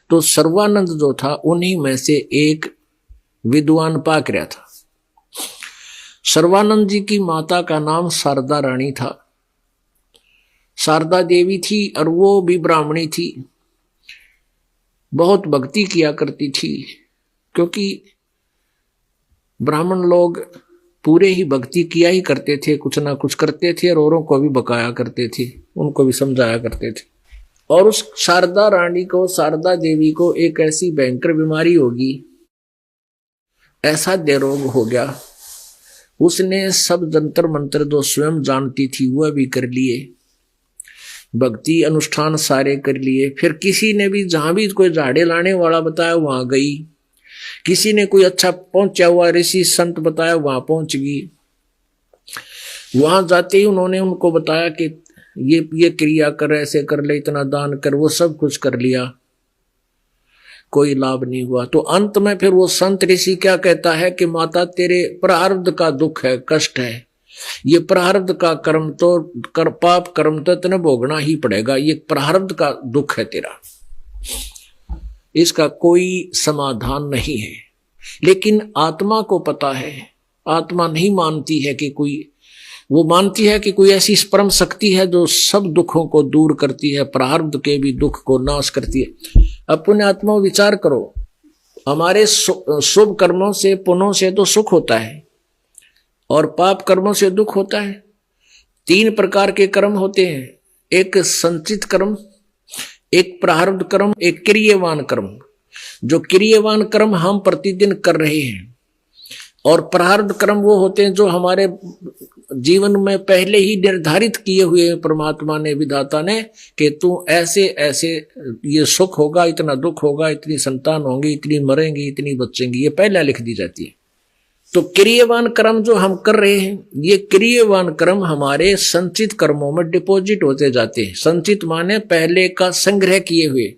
तो सर्वानंद जो था उन्हीं में से एक विद्वान पाक रहा था। सर्वानंद जी की माता का नाम शारदा रानी था। शारदा देवी थी और वो भी ब्राह्मणी थी, बहुत भक्ति किया करती थी, क्योंकि ब्राह्मण लोग पूरे ही भक्ति किया ही करते थे, कुछ ना कुछ करते थे और औरों को भी बकाया करते थे, उनको भी समझाया करते थे। और उस शारदा रानी को, शारदा देवी को एक ऐसी भयंकर बीमारी होगी, ऐसा देरोग हो गया, उसने सब जंतर मंत्र जो स्वयं जानती थी वह भी कर लिए, भक्ति अनुष्ठान सारे कर लिए। फिर किसी ने भी जहां भी कोई झाड़े लाने वाला बताया वहां गई, किसी ने कोई अच्छा पहुंचा हुआ ऋषि संत बताया वहां पहुंच गई। वहां जाते ही उन्होंने उनको बताया कि ये क्रिया कर, ऐसे कर ले, इतना दान कर, वो सब कुछ कर लिया, कोई लाभ नहीं हुआ। तो अंत में फिर वो संत ऋषि क्या कहता है कि माता तेरे प्रारब्ध का दुख है, कष्ट है, ये प्रारब्ध का कर्म तो पाप कर्म तो तेने भोगना ही पड़ेगा, ये प्रारब्ध का दुख है तेरा, इसका कोई समाधान नहीं है। लेकिन आत्मा को पता है, आत्मा नहीं मानती है कि कोई, वो मानती है कि कोई ऐसी परम शक्ति है जो सब दुखों को दूर करती है, प्रारब्ध के भी दुख को नाश करती है। अपने आत्मा विचार करो, हमारे शुभ कर्मों से, पुण्यों से तो सुख होता है और पाप कर्मों से दुख होता है। 3 प्रकार के कर्म होते हैं, एक संचित कर्म, एक प्रारब्ध कर्म, एक क्रियवान कर्म। जो क्रियवान कर्म हम प्रतिदिन कर रहे हैं, और प्रारब्ध कर्म वो होते हैं जो हमारे जीवन में पहले ही निर्धारित किए हुए परमात्मा ने, विधाता ने, कि तू ऐसे ऐसे ये सुख होगा, इतना दुख होगा, इतनी संतान होंगी, इतनी मरेंगी, इतनी बचेंगी, ये पहले लिख दी जाती है। तो क्रियवान कर्म जो हम कर रहे हैं, ये क्रियवान कर्म हमारे संचित कर्मों में डिपॉजिट होते जाते हैं। संचित माने पहले का संग्रह किए हुए,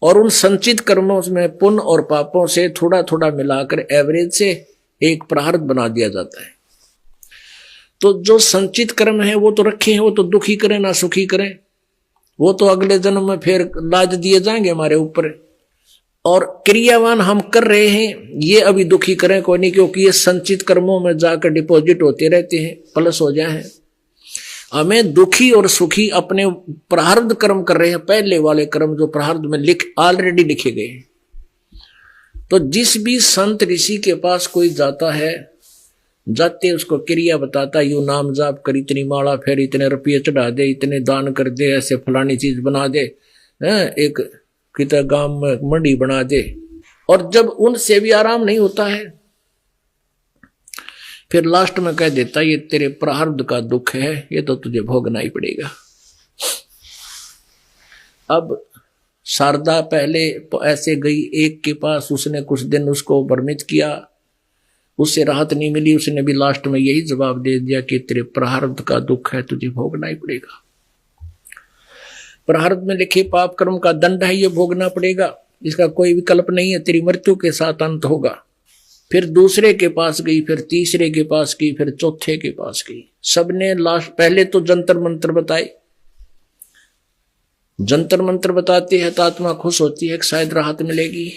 और उन संचित कर्मों में पुण्य और पापों से थोड़ा थोड़ा मिलाकर एवरेज से एक प्रारब्ध बना दिया जाता है। तो जो संचित कर्म है वो तो रखे हैं, वो तो दुखी करें ना सुखी करें, वो तो अगले जन्म में फिर लाद दिए जाएंगे हमारे ऊपर। और क्रियावान हम कर रहे हैं, ये अभी दुखी करें कोई नहीं, क्योंकि ये संचित कर्मों में जाकर डिपॉजिट होते रहते हैं, प्लस हो जाए। हमें दुखी और सुखी अपने प्रारब्ध कर्म कर रहे हैं, पहले वाले कर्म जो प्रारब्ध में ऑलरेडी लिखे गए। तो जिस भी संत ऋषि के पास कोई जाता है, जाते उसको क्रिया बताता, यू नाम जाप कर, इतनी माला फेर, इतने रुपये चढ़ा दे, इतने दान कर दे, ऐसे फलानी चीज बना दे, एक कितना गांव में मंडी बना दे। और जब उनसे भी आराम नहीं होता है, फिर लास्ट में कह देता ये तेरे प्रारब्ध का दुख है, ये तो तुझे भोगना ही पड़ेगा। अब शारदा पहले ऐसे गई एक के पास, उसने कुछ दिन उसको भ्रमित किया, उससे राहत नहीं मिली, उसने भी लास्ट में यही जवाब दे दिया कि तेरे प्रारब्ध का दुख है, तुझे भोगना ही पड़ेगा। प्रारब्ध में लिखे पाप कर्म का दंड है, ये भोगना पड़ेगा, इसका कोई विकल्प नहीं है, तेरी मृत्यु के साथ अंत होगा। फिर दूसरे के पास गई, फिर तीसरे के पास गई, फिर चौथे के पास गई। सबने लास्ट पहले तो जंतर मंत्र बताए, जंतर मंत्र बताते हैं तो आत्मा खुश होती है कि शायद राहत मिलेगी।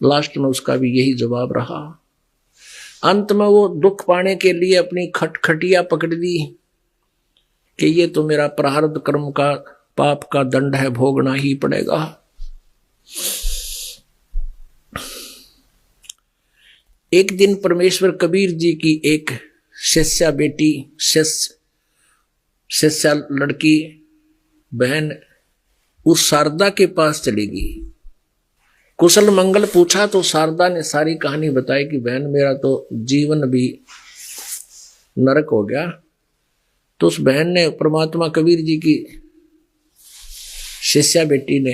लास्ट में उसका भी यही जवाब रहा। अंत में वो दुख पाने के लिए अपनी खटखटिया पकड़ दी कि ये तो मेरा प्रारब्ध कर्म का पाप का दंड है, भोगना ही पड़ेगा। एक दिन परमेश्वर कबीर जी की एक शिष्या बेटी, शिष्या लड़की बहन उस शारदा के पास चली गई। कुशल मंगल पूछा तो शारदा ने सारी कहानी बताई कि बहन मेरा तो जीवन भी नरक हो गया। तो उस बहन ने, परमात्मा कबीर जी की शिष्या बेटी ने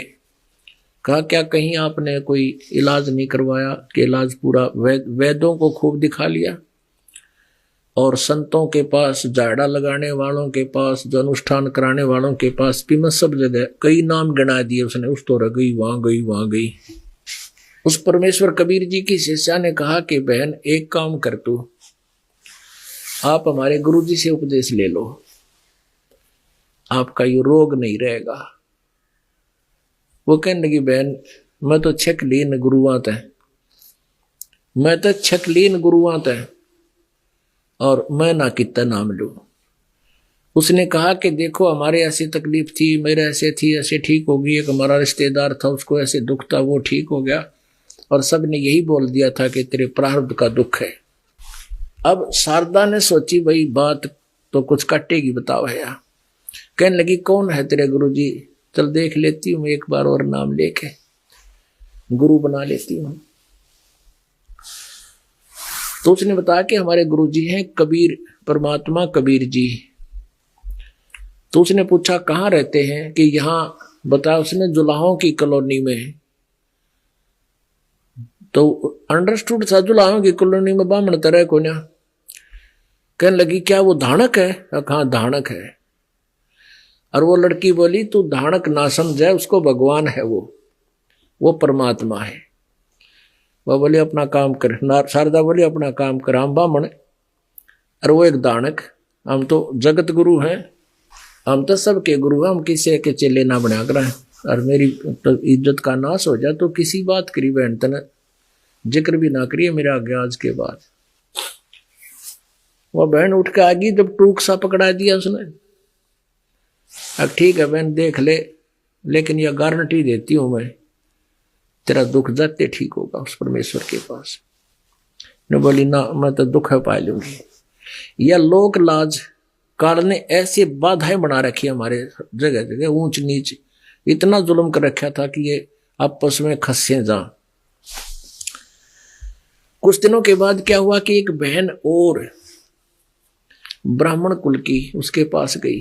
कहा, क्या कहीं आपने कोई इलाज नहीं करवाया? कि इलाज पूरा वैद्यों को खूब दिखा लिया और संतों के पास, झाड़ा लगाने वालों के पास, जो अनुष्ठान कराने वालों के पास भी, मैं सब जगह कई नाम गिना दिए उसने, उस तो गई, वहां गई, वहां गई। उस परमेश्वर कबीर जी की शिष्या ने कहा कि बहन एक काम कर, तू आप हमारे गुरु जी से उपदेश ले लो, आपका ये रोग नहीं रहेगा। वो कहने लगी बहन मैं तो छकलीन गुरुआं तय, मैं तो छकलीन गुरुआं तय और मैं ना कितना नाम लूं। उसने कहा कि देखो हमारे ऐसी तकलीफ थी, मेरे ऐसे थी, ऐसे ठीक हो गई। एक हमारा रिश्तेदार था उसको ऐसे दुख था, वो ठीक हो गया। और सब ने यही बोल दिया था कि तेरे प्रारब्ध का दुख है। अब शारदा ने सोची भाई बात तो कुछ काटेगी, बताओ है यार। कहने लगी कौन है तेरे गुरुजी? चल देख लेती हूँ एक बार और नाम लेके गुरु बना लेती हूँ। तो उसने बताया कि हमारे गुरुजी हैं कबीर, परमात्मा कबीर जी। तो उसने पूछा कहाँ रहते हैं? कि यहाँ बताया उसने जुलाहों की कॉलोनी में। तो अंडरस्टूड था जुलाहों की कॉलोनी में बामण तरह को ना। कहने लगी क्या वो धानक है? हाँ धानक है। और वो लड़की बोली तू धानक ना समझे, उसको भगवान है वो परमात्मा है। वह बोले अपना काम कर। शारदा बोली अपना काम कर, हम बामण और वो एक धानक। हम तो जगत गुरु हैं, हम तो सबके गुरु हैं, हम किसी के चेले ना बना कर। और मेरी तो इज्जत का नाश हो जाए तो किसी बात करी बहन तने जिक्र भी ना करिए मेरे आगे आज के बाद। वह बहन उठ के आ गई जब टूक सा पकड़ा दिया उसने। अब ठीक है बहन देख ले, लेकिन यह गारंटी देती हूं मैं तेरा दुख जाते ठीक होगा उस परमेश्वर के पास। ने बोली ना मैं तो दुख है पा लूंगी। यह लोक लाज काल ने ऐसे बाधाएं बना रखी हमारे जगह जगह, ऊंच नीच इतना जुल्म कर रखा था कि ये आपस में खस्से जा। कुछ दिनों के बाद क्या हुआ कि एक बहन और ब्राह्मण कुल की उसके पास गई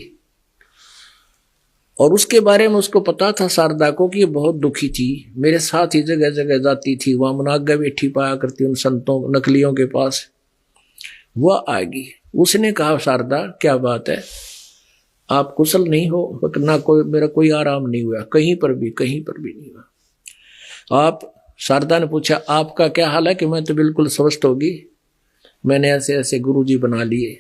और उसके बारे में उसको पता था शारदा को कि ये बहुत दुखी थी, मेरे साथ ही जगह जगह जाती थी, वहां मुनागा बैठी पाया करती उन संतों नकलियों के पास। वह आ गई। उसने कहा शारदा क्या बात है, आप कुशल नहीं हो? ना कोई मेरा कोई आराम नहीं हुआ, कहीं पर भी नहीं हुआ। आप शारदा ने पूछा आपका क्या हाल है? कि मैं तो बिल्कुल स्वस्थ होगी, मैंने ऐसे ऐसे गुरुजी बना लिए।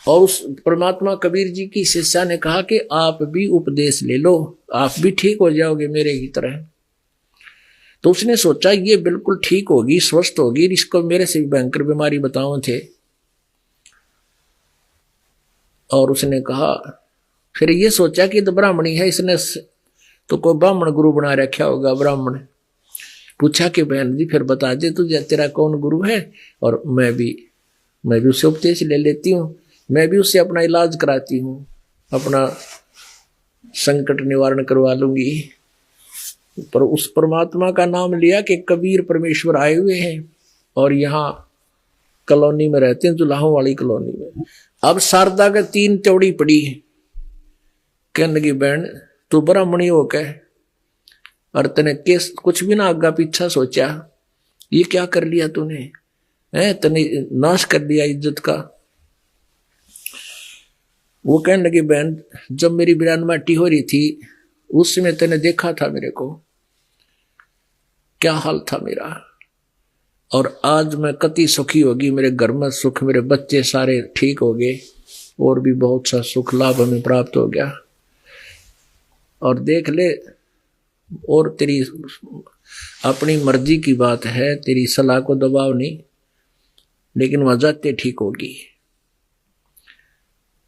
और उस परमात्मा कबीर जी की शिष्या ने कहा कि आप भी उपदेश ले लो, आप भी ठीक हो जाओगे मेरे ही तरह। तो उसने सोचा ये बिल्कुल ठीक होगी, स्वस्थ होगी, इसको मेरे से भी भयंकर बीमारी बताओ थे। और उसने कहा फिर ये सोचा कि तो ब्राह्मणी है, इसने तो कोई ब्राह्मण गुरु बना रखा होगा। ब्राह्मण पूछा कि बहन जी फिर बता दे तुझे तेरा कौन गुरु है, और मैं भी उससे उपदेश ले लेती हूँ, मैं भी उससे अपना इलाज कराती हूँ, अपना संकट निवारण करवा लूंगी। पर उस परमात्मा का नाम लिया कि कबीर परमेश्वर आए हुए हैं और यहाँ कॉलोनी में रहते हैं, जुलाहों वाली कॉलोनी में। अब शारदा के 3 त्योड़ी पड़ी। कहने लगी बहन तू ब्राह्मणी हो के और तने केस कुछ भी ना आगा पीछा सोचा, ये क्या कर लिया तूने? तने नाश कर दिया इज्जत का। वो कहने लगी बहन जब मेरी बिरान माटी हो रही थी उस समय तने देखा था मेरे को, क्या हाल था मेरा, और आज मैं कति सुखी होगी, मेरे घर में सुख, मेरे बच्चे सारे ठीक हो गए और भी बहुत सा सुख लाभ हमें प्राप्त हो गया। और देख ले, और तेरी अपनी मर्जी की बात है, तेरी सलाह को दबाव नहीं, लेकिन वह जाते ठीक होगी।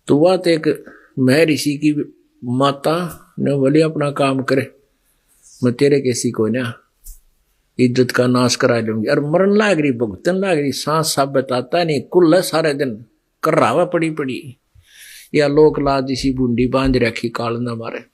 तो वह तो एक महर्षि की माता ने बोली अपना काम करे, मैं तेरे कैसी को ना इज्जत का नाश करा लूंगी। और मरण लाग रही, भुगतन लाग रही, सांस साफ बताता नहीं, कुल है सारे दिन कर रहा हुआ पड़ी या लोक लाज इसी बूंदी बांध रखी काल न मारे।